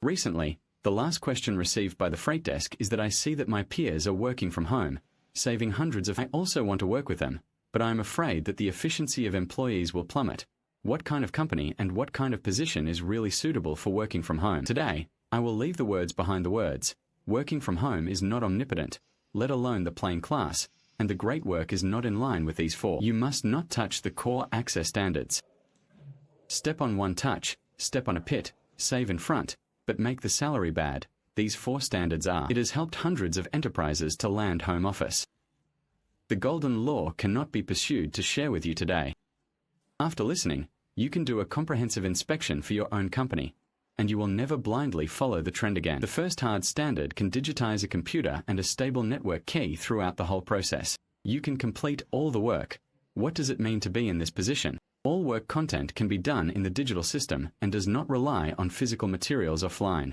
Recently, the last question received by the freight desk is that I see that my peers are working from home, saving hundreds of. I also want to work with them, but I am afraid that the efficiency of employees will plummet. What kind of company and what kind of position is really suitable for working from home? Today, I will leave the words behind the words. Working from home is not omnipotent, let alone the plain class, and the great work is not in line with these four. You must not touch the core access standards. Step on one touch, step on a pit, save in front, but make the salary bad. These four standards are. It has helped hundreds of enterprises to land home office. The golden law cannot be pursued to share with you today. After listening, you can do a comprehensive inspection for your own company, and you will never blindly follow the trend again. The first hard standard can digitize a computer and a stable network key throughout the whole process. You can complete all the work. What does it mean to be in this position? All work content can be done in the digital system and does not rely on physical materials offline.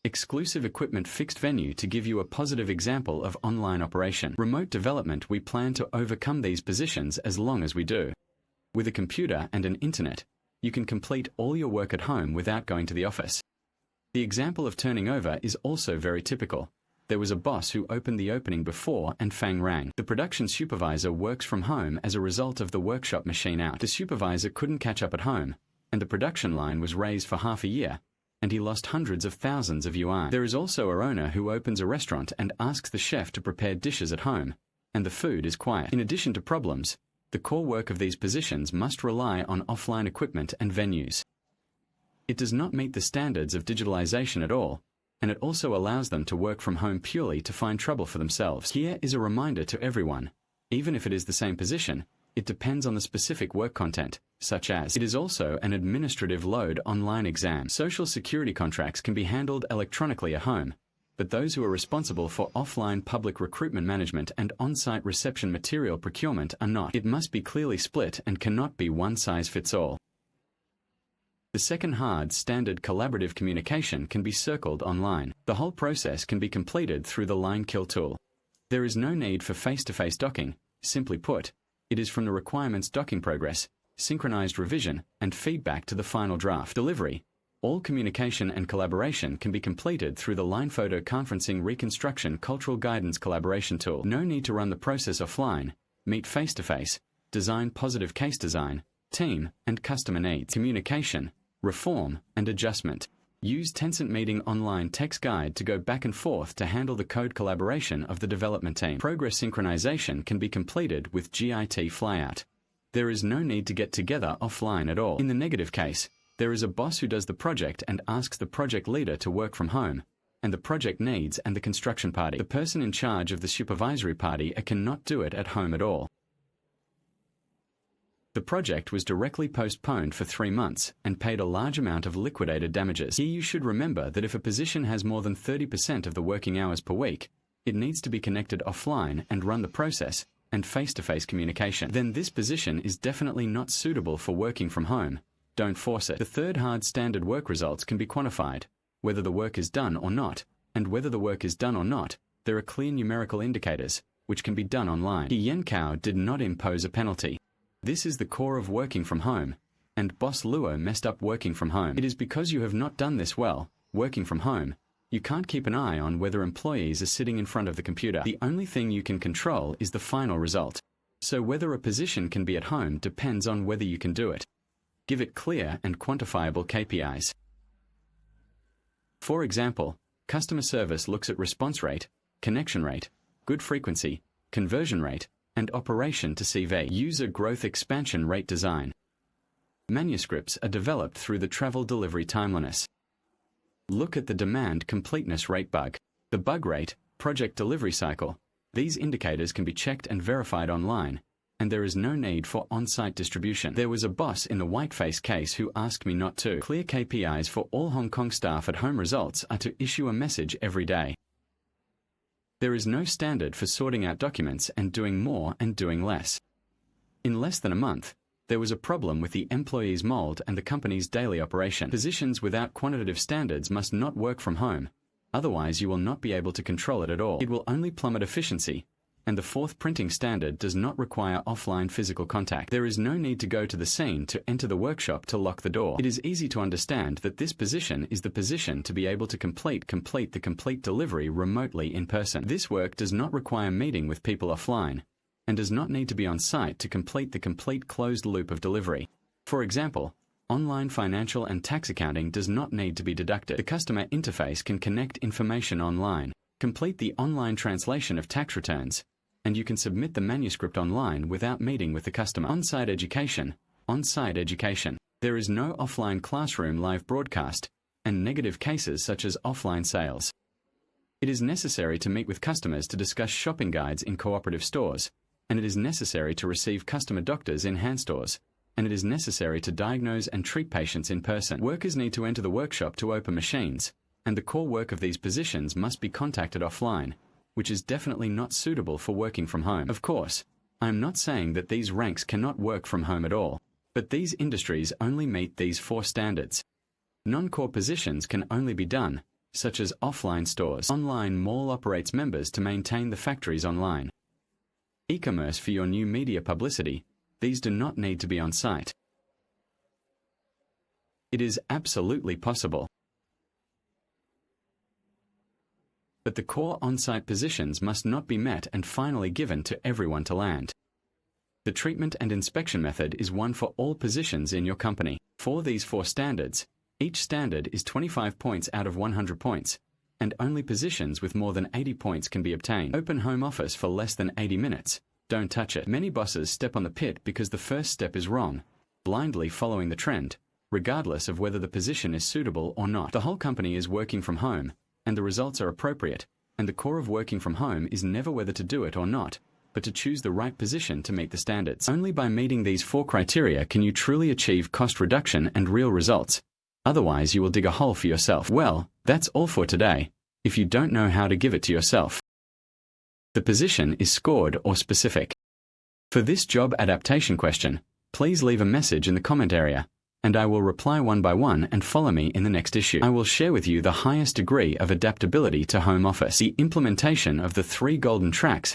Exclusive equipment fixed venue to give you a positive example of online operation. Remote development. We plan to overcome these positions as long as we do. With a computer and an internet, you can complete all your work at home without going to the office. The example of turning over is also very typical. There was a boss who opened the opening before and Fang rang. The production supervisor works from home as a result of the workshop machine out. The supervisor couldn't catch up at home, and the production line was raised for half a year, and he lost hundreds of thousands of yuan. There is also a owner who opens a restaurant and asks the chef to prepare dishes at home, and the food is quiet. In addition to problems, the core work of these positions must rely on offline equipment and venues. It does not meet the standards of digitalization at all, and it also allows them to work from home purely to find trouble for themselves. Here is a reminder to everyone, even if it is the same position, it depends on the specific work content, such as it is also an administrative load online exam. Social security contracts can be handled electronically at home, but those who are responsible for offline public recruitment management and on-site reception material procurement are not. It must be clearly split and cannot be one size fits all. The second hard standard collaborative communication can be circled online. The whole process can be completed through the line kill tool. There is no need for face-to-face docking. Simply put, it is from the requirements docking progress, synchronized revision, and feedback to the final draft. Delivery. All communication and collaboration can be completed through the line photo conferencing reconstruction cultural guidance collaboration tool. No need to run the process offline. Meet face-to-face. Design positive case design, team, and customer needs. Communication, reform, and adjustment. Use Tencent Meeting online text guide to go back and forth to handle the code collaboration of the development team. Progress synchronization can be completed with GIT flyout. There is no need to get together offline at all. In the negative case, there is a boss who does the project and asks the project leader to work from home, and the project needs and the construction party. The person in charge of the supervisory party cannot do it at home at all. The project was directly postponed for 3 months and paid a large amount of liquidated damages. Here you should remember that if a position has more than 30% of the working hours per week, it needs to be connected offline and run the process and face-to-face communication. Then this position is definitely not suitable for working from home. Don't force it. The third hard standard work results can be quantified, whether the work is done or not, and whether the work is done or not, there are clear numerical indicators, which can be done online. He Yankou did not impose a penalty. This is the core of working from home, and Boss Luo messed up working from home. It is because you have not done this well, working from home, you can't keep an eye on whether employees are sitting in front of the computer. The only thing you can control is the final result. So whether a position can be at home depends on whether you can do it. Give it clear and quantifiable KPIs. For example, customer service looks at response rate, connection rate, good frequency, conversion rate, and operation to CV. User growth expansion rate design. Manuscripts are developed through the travel delivery timeliness. Look at the demand completeness rate bug. The bug rate, project delivery cycle. These indicators can be checked and verified online, and there is no need for on-site distribution. There was a boss in the whiteface case who asked me not to. Clear KPIs for all Hong Kong staff at home results are to issue a message every day. There is no standard for sorting out documents and doing more and doing less. In less than a month, there was a problem with the employee's mold and the company's daily operation. Positions without quantitative standards must not work from home, otherwise you will not be able to control it at all. It will only plummet efficiency, And the fourth printing standard does not require offline physical contact. There is no need to go to the scene to enter the workshop to lock the door. It is easy to understand that this position is the position to be able to complete the complete delivery remotely in person. This work does not require meeting with people offline, and does not need to be on site to complete the complete closed loop of delivery. For example, online financial and tax accounting does not need to be deducted. The customer interface can connect information online, complete the online translation of tax returns, and you can submit the manuscript online without meeting with the customer. On-site education. On-site education. There is no offline classroom live broadcast, and negative cases such as offline sales. It is necessary to meet with customers to discuss shopping guides in cooperative stores, and it is necessary to receive customer doctors in hand stores, and it is necessary to diagnose and treat patients in person. Workers need to enter the workshop to open machines, and the core work of these positions must be contacted offline, which is definitely not suitable for working from home. Of course, I am not saying that these ranks cannot work from home at all, but these industries only meet these four standards. Non-core positions can only be done, such as offline stores. Online mall operates members to maintain the factories online. E-commerce for your new media publicity, these do not need to be on site. It is absolutely possible. But the core on-site positions must not be met and finally given to everyone to land. The treatment and inspection method is one for all positions in your company. For these four standards, each standard is 25 points out of 100 points, and only positions with more than 80 points can be obtained. Open home office for less than 80 minutes. Don't touch it. Many bosses step on the pit because the first step is wrong, blindly following the trend, regardless of whether the position is suitable or not. The whole company is working from home, and the results are appropriate, and the core of working from home is never whether to do it or not, but to choose the right position to meet the standards. Only by meeting these four criteria can you truly achieve cost reduction and real results. Otherwise, you will dig a hole for yourself. Well, that's all for today, if you don't know how to give it to yourself. The position is scored or specific. For this job adaptation question, please leave a message in the comment area, and I will reply one by one and follow me in the next issue. I will share with you the highest degree of adaptability to home office. The implementation of the 3 golden tracks